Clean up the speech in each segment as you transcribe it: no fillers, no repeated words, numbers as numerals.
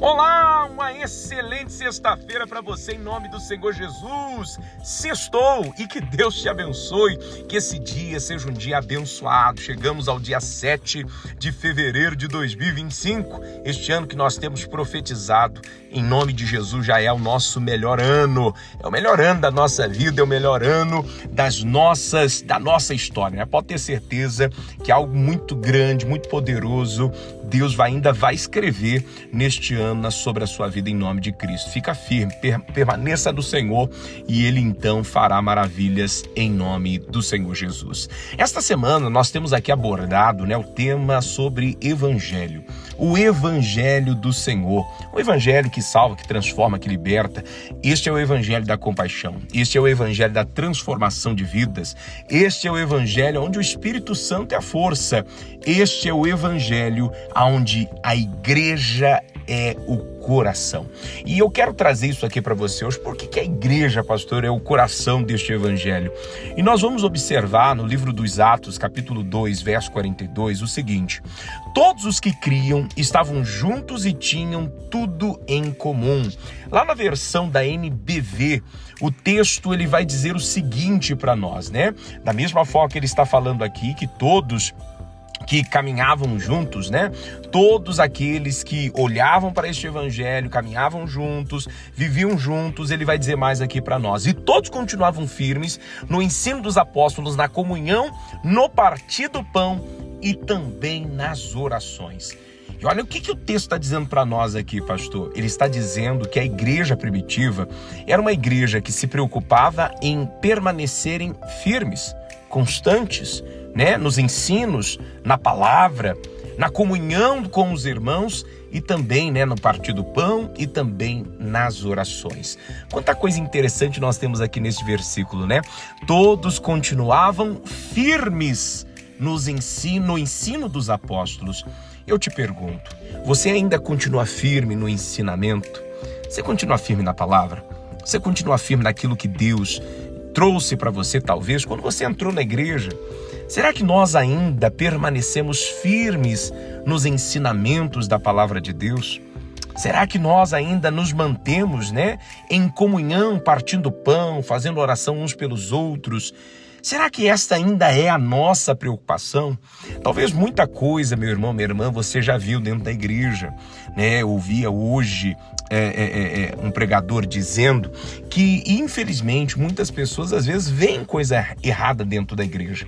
Olá, uma excelente sexta-feira para você em nome do Senhor Jesus. Sextou e que Deus te abençoe, que esse dia seja um dia abençoado. Chegamos ao dia 7 de fevereiro de 2025, este ano que nós temos profetizado em nome de Jesus já é o nosso melhor ano. É o melhor ano da nossa vida, é o melhor ano da nossa história, né? Pode ter certeza que algo muito grande, muito poderoso, Deus ainda vai escrever neste ano sobre a sua vida em nome de Cristo. Fica firme, permaneça do Senhor e Ele então fará maravilhas em nome do Senhor Jesus. Esta semana nós temos aqui abordado, o tema sobre Evangelho. O Evangelho do Senhor. O Evangelho que salva, que transforma, que liberta. Este é o Evangelho da compaixão. Este é o Evangelho da transformação de vidas. Este é o Evangelho onde o Espírito Santo é a força. Este é o Evangelho onde a igreja é o coração. E eu quero trazer isso aqui para você hoje, porque a igreja, pastor, é o coração deste evangelho. E nós vamos observar no livro dos Atos, capítulo 2, verso 42, o seguinte: todos os que criam estavam juntos e tinham tudo em comum. Lá na versão da NBV, o texto ele vai dizer o seguinte para nós, Da mesma forma que ele está falando aqui, que todos que caminhavam juntos, Todos aqueles que olhavam para este evangelho, caminhavam juntos, viviam juntos, ele vai dizer mais aqui para nós. E todos continuavam firmes no ensino dos apóstolos, na comunhão, no partir do pão e também nas orações. E olha o que o texto está dizendo para nós aqui, pastor. Ele está dizendo que a igreja primitiva era uma igreja que se preocupava em permanecerem firmes, constantes, nos ensinos, na palavra, na comunhão com os irmãos e também no partir do pão e também nas orações. Quanta coisa interessante nós temos aqui nesse versículo, Todos continuavam firmes no ensino dos apóstolos. Eu te pergunto, você ainda continua firme no ensinamento? Você continua firme na palavra? Você continua firme naquilo que Deus trouxe para você, talvez, quando você entrou na igreja? Será que nós ainda permanecemos firmes nos ensinamentos da palavra de Deus? Será que nós ainda nos mantemos, em comunhão, partindo pão, fazendo oração uns pelos outros? Será que esta ainda é a nossa preocupação? Talvez muita coisa, meu irmão, minha irmã, você já viu dentro da igreja, Eu ouvia hoje um pregador dizendo que, infelizmente, muitas pessoas às vezes veem coisa errada dentro da igreja.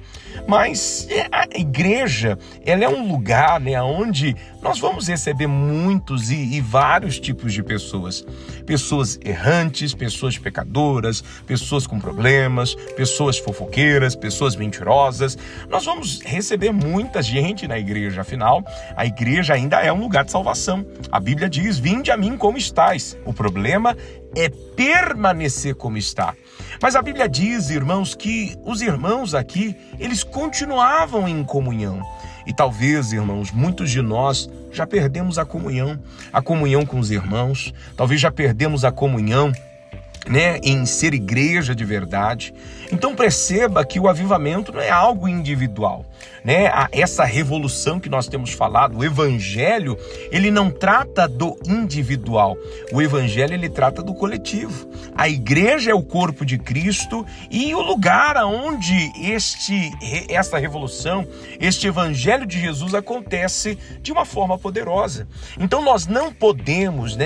Mas a igreja, ela é um lugar, onde nós vamos receber muitos e vários tipos de pessoas. Pessoas errantes, pessoas pecadoras, pessoas com problemas, pessoas fofoqueiras, pessoas mentirosas. Nós vamos receber muita gente na igreja, afinal, a igreja ainda é um lugar de salvação. A Bíblia diz: vinde a mim como estáis. O problema é permanecer como está. Mas a Bíblia diz, irmãos, que os irmãos aqui, eles continuavam em comunhão. E talvez, irmãos, muitos de nós já perdemos a comunhão com os irmãos. Talvez já perdemos a comunhão, em ser igreja de verdade. Então perceba que o avivamento não é algo individual, Essa revolução que nós temos falado, o evangelho, ele não trata do individual. O evangelho, ele trata do coletivo. A igreja é o corpo de Cristo e o lugar onde essa revolução, este evangelho de Jesus acontece de uma forma poderosa. Então nós não podemos,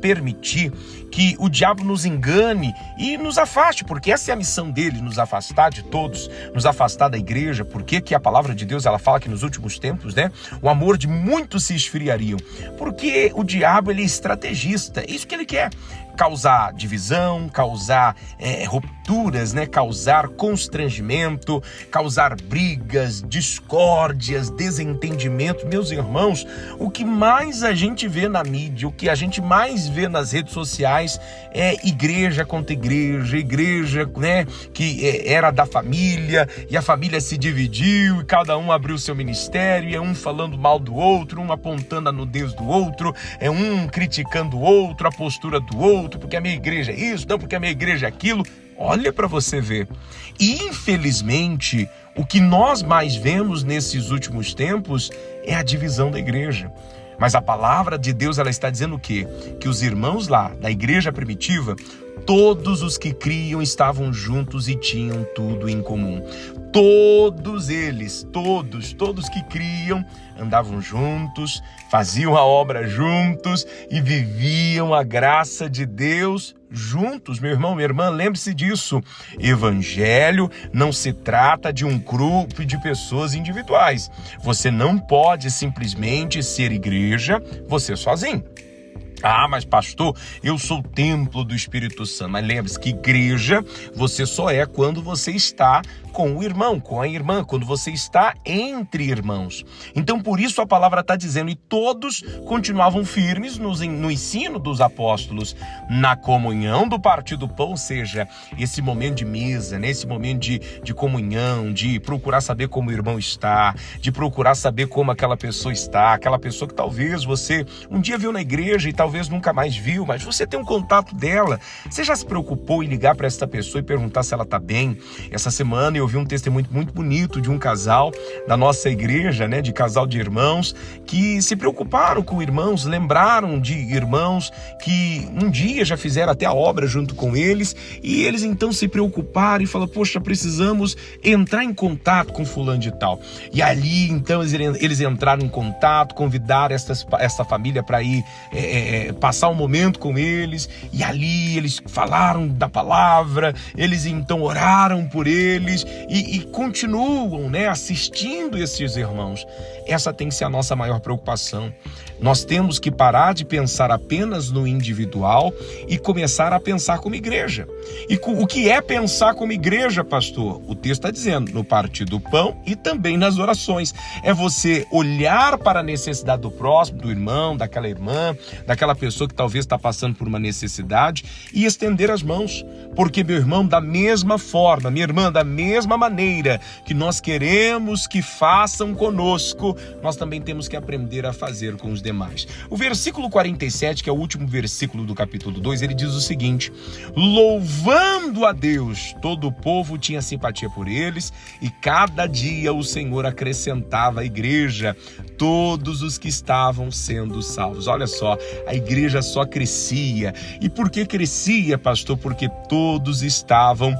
permitir que o diabo nos engane e nos afaste, porque essa é a missão dele, nos afastar de todos, nos afastar da igreja, porque que a palavra de Deus, ela fala que nos últimos tempos, o amor de muitos se esfriariam, porque o diabo, ele é estrategista, é isso que ele quer, causar divisão, causar rupturas, causar constrangimento, causar brigas, discórdias, desentendimento. Meus irmãos, o que mais a gente vê na mídia, o que a gente mais vê nas redes sociais é igreja contra igreja, que era da família e a família se dividiu e cada um abriu seu ministério e é um falando mal do outro, um apontando a nudez do outro, é um criticando o outro, a postura do outro, porque a minha igreja é isso, não porque a minha igreja é aquilo. Olha para você ver. E infelizmente, o que nós mais vemos nesses últimos tempos é a divisão da igreja. Mas a palavra de Deus, ela está dizendo o quê? Que os irmãos lá da igreja primitiva, todos os que criam estavam juntos e tinham tudo em comum. Todos eles, todos que criam, andavam juntos, faziam a obra juntos e viviam a graça de Deus juntos. Meu irmão, minha irmã, lembre-se disso. Evangelho não se trata de um grupo de pessoas individuais. Você não pode simplesmente ser igreja, você sozinho. Ah, mas pastor, eu sou o templo do Espírito Santo. Mas lembre-se que igreja você só é quando você está com o irmão, com a irmã, quando você está entre irmãos. Então, por isso a palavra está dizendo, e todos continuavam firmes no ensino dos apóstolos, na comunhão do partir do pão, ou seja, esse momento de mesa, né? Esse momento de comunhão, de procurar saber como o irmão está, de procurar saber como aquela pessoa está, aquela pessoa que talvez você um dia viu na igreja e talvez nunca mais viu, mas você tem um contato dela. Você já se preocupou em ligar para essa pessoa e perguntar se ela está bem? Essa semana eu vi um testemunho muito bonito de um casal da nossa igreja, né, de casal de irmãos, que se preocuparam com irmãos, lembraram de irmãos que um dia já fizeram até a obra junto com eles, e eles então se preocuparam e falaram, poxa, precisamos entrar em contato com fulano de tal. E ali então eles entraram em contato, convidaram essa família para ir passar um momento com eles, e ali eles falaram da palavra, eles então oraram por eles, e continuam, né, assistindo esses irmãos. Essa tem que ser a nossa maior preocupação. Nós temos que parar de pensar apenas no individual e começar a pensar como igreja. E o que é pensar como igreja, pastor? O texto está dizendo, no partir do pão e também nas orações. É você olhar para a necessidade do próximo, do irmão, daquela irmã, daquela pessoa que talvez está passando por uma necessidade, e estender as mãos. Porque, meu irmão, da mesma forma, minha irmã, da mesma maneira que nós queremos que façam conosco, nós também temos que aprender a fazer com os demais. O versículo 47, que é o último versículo do capítulo 2, ele diz o seguinte: louvando a Deus, todo o povo tinha simpatia por eles, e cada dia o Senhor acrescentava à igreja todos os que estavam sendo salvos. Olha só, a igreja só crescia. E por que crescia, pastor? Porque todos estavam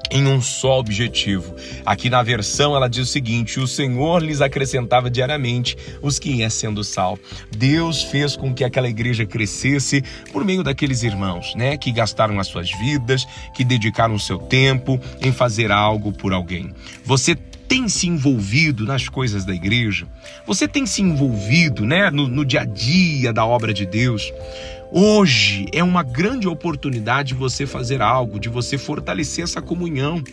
em um só objetivo. Aqui na versão ela diz o seguinte: o Senhor lhes acrescentava diariamente os que iam sendo salvos. Deus fez com que aquela igreja crescesse por meio daqueles irmãos, né, que gastaram as suas vidas, que dedicaram o seu tempo em fazer algo por alguém. Você tem se envolvido nas coisas da igreja? Você tem se envolvido, né, no dia a dia da obra de Deus? Hoje é uma grande oportunidade de você fazer algo, de você fortalecer essa comunhão.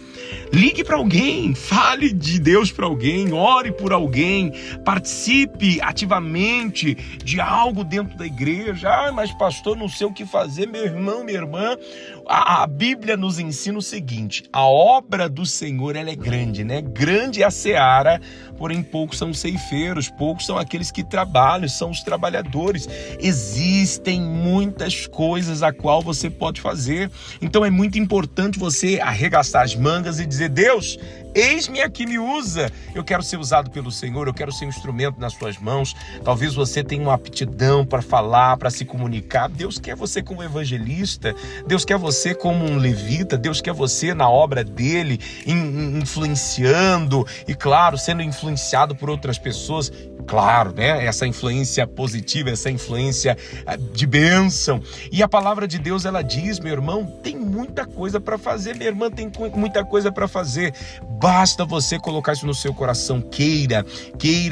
Ligue para alguém, fale de Deus para alguém, ore por alguém, participe ativamente de algo dentro da igreja. Ah, mas pastor, não sei o que fazer. Meu irmão, minha irmã, a Bíblia nos ensina o seguinte: a obra do Senhor, ela é grande, né? Grande é a seara, porém poucos são ceifeiros, poucos são aqueles que trabalham, são os trabalhadores. Existem muitas coisas a qual você pode fazer. Então é muito importante você arregaçar as mangas e dizer: Deus, eis-me aqui, me usa. Eu quero ser usado pelo Senhor, eu quero ser um instrumento nas suas mãos. Talvez você tenha uma aptidão para falar, para se comunicar. Deus quer você como evangelista, Deus quer você como um levita, Deus quer você na obra dele, influenciando e, claro, sendo influenciado por outras pessoas. Claro, né? Essa influência positiva, essa influência de bênção. E a palavra de Deus, ela diz, meu irmão, tem muita coisa para fazer, minha irmã, tem muita coisa para fazer. Basta você colocar isso no seu coração. Queira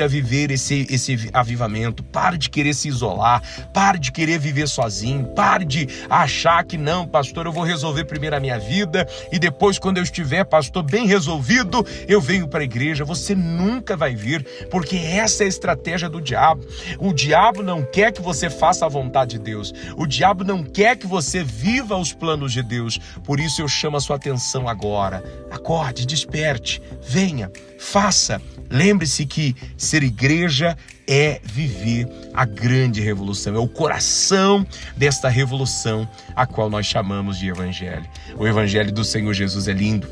viver esse avivamento. Pare de querer se isolar, pare de querer viver sozinho, pare de achar que não, pastor, eu vou resolver primeiro a minha vida e depois, quando eu estiver, pastor, bem resolvido, eu venho para a igreja. Você nunca vai vir, porque essa é a estratégia do diabo. O diabo não quer que você faça a vontade de Deus. O diabo não quer que você viva os planos de Deus. Por isso eu chamo a sua atenção agora. Acorde, desperte, venha, faça. Lembre-se que ser igreja é viver a grande revolução, é o coração desta revolução a qual nós chamamos de evangelho. O evangelho do Senhor Jesus é lindo,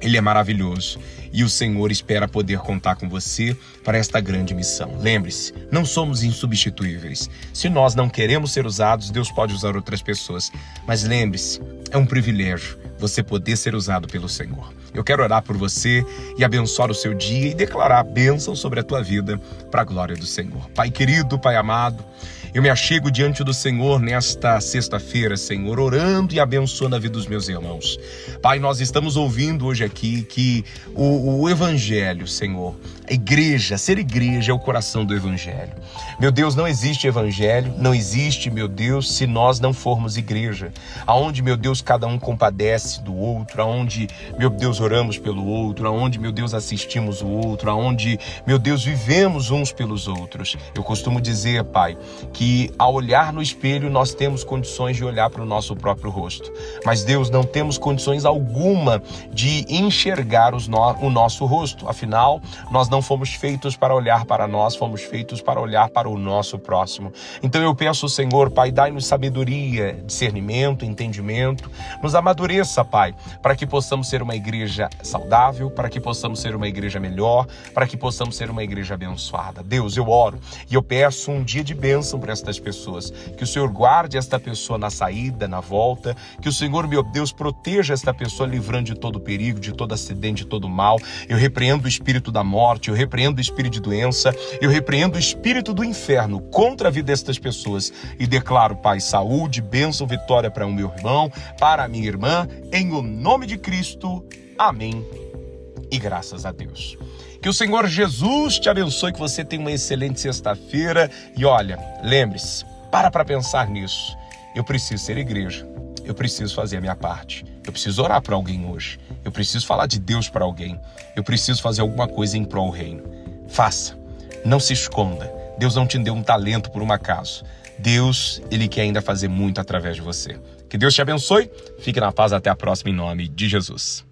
ele é maravilhoso. e o Senhor espera poder contar com você para esta grande missão. Lembre-se, não somos insubstituíveis. Se nós não queremos ser usados, Deus pode usar outras pessoas. Mas lembre-se, é um privilégio você poder ser usado pelo Senhor. Eu quero orar por você e abençoar o seu dia e declarar bênção sobre a tua vida para a glória do Senhor. Pai querido, Pai amado, eu me achego diante do Senhor nesta sexta-feira, Senhor, orando e abençoando a vida dos meus irmãos. Pai, nós estamos ouvindo hoje aqui que o Evangelho, Senhor, a igreja, ser igreja é o coração do Evangelho. Meu Deus, não existe Evangelho, não existe, meu Deus, se nós não formos igreja. Aonde, meu Deus, cada um compadece do outro, aonde, meu Deus, oramos pelo outro, aonde, meu Deus, assistimos o outro, aonde, meu Deus, vivemos uns pelos outros. Eu costumo dizer, Pai, que ao olhar no espelho nós temos condições de olhar para o nosso próprio rosto. Mas Deus, não temos condições alguma de enxergar o nosso rosto. Afinal, nós não fomos feitos para olhar para nós, fomos feitos para olhar para o nosso próximo. Então eu peço, Senhor, Pai, dai-nos sabedoria, discernimento, entendimento. Nos amadureça, Pai, para que possamos ser uma igreja saudável, para que possamos ser uma igreja melhor, para que possamos ser uma igreja abençoada. Deus, eu oro e eu peço um dia de bênção para estas pessoas, que o Senhor guarde esta pessoa na saída, na volta, que o Senhor, meu Deus, proteja esta pessoa livrando de todo perigo, de todo acidente, de todo mal. Eu repreendo o espírito da morte, eu repreendo o espírito de doença, eu repreendo o espírito do inferno contra a vida destas pessoas e declaro, Pai, saúde, bênção, vitória para o meu irmão, para a minha irmã, em o nome de Cristo. Amém. E graças a Deus. Que o Senhor Jesus te abençoe, que você tenha uma excelente sexta-feira. E olha, lembre-se, para pensar nisso. Eu preciso ser igreja. Eu preciso fazer a minha parte. Eu preciso orar para alguém hoje. Eu preciso falar de Deus para alguém. Eu preciso fazer alguma coisa em prol do reino. Faça. Não se esconda. Deus não te deu um talento por um acaso. Deus, Ele quer ainda fazer muito através de você. Que Deus te abençoe. Fique na paz. Até a próxima, em nome de Jesus.